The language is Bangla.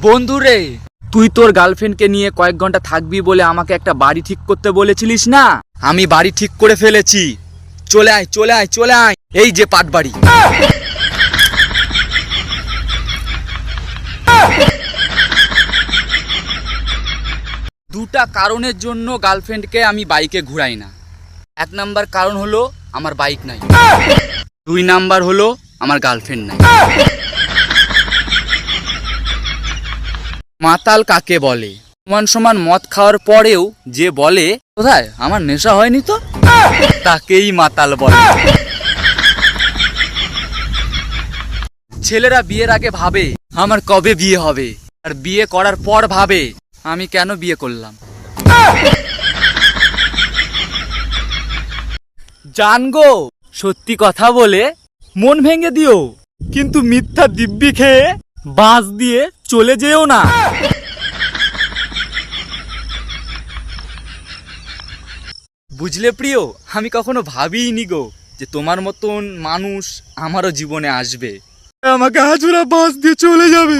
বন্ধুরে, তুই তোর গার্লফ্রেন্ডকে নিয়ে কয়েক ঘন্টা থাকবি বলে আমাকে একটা বাড়ি ঠিক করতে বলেছিলিস না? আমি বাড়ি ঠিক করে ফেলেছি। চলে আয় চলে আয় চলে আয়, এই যে পাট বাড়ি। দুটা কারণের জন্য গার্লফ্রেন্ডকে আমি বাইকে ঘুরাই না। এক নাম্বার কারণ হলো আমার বাইক নাই, দুই নাম্বার হলো আমার গার্লফ্রেন্ড নাই। মাতাল কাকে বলে? সমান সমান মদ খাওয়ার পরেও যে বলে কোথায় আমার নেশা হয়নি তো, তাকেই মাতাল বলে। ছেলেরা বিয়ের আগে ভাবে আমার কবে বিয়ে হবে, আর বিয়ে করার পর ভাবে আমি কেন বিয়ে করলাম। জানগো, সত্যি কথা বলে মন ভেঙে দিও, কিন্তু মিথ্যা দিব্যি খেয়ে বাস দিয়ে চলে যেও না। বুঝলে প্রিয়, আমি কখনো ভাবিনি গো যে তোমার মতন মানুষ আমারও জীবনে আসবে, আমাকে হাজুরা বাস দিয়ে চলে যাবে।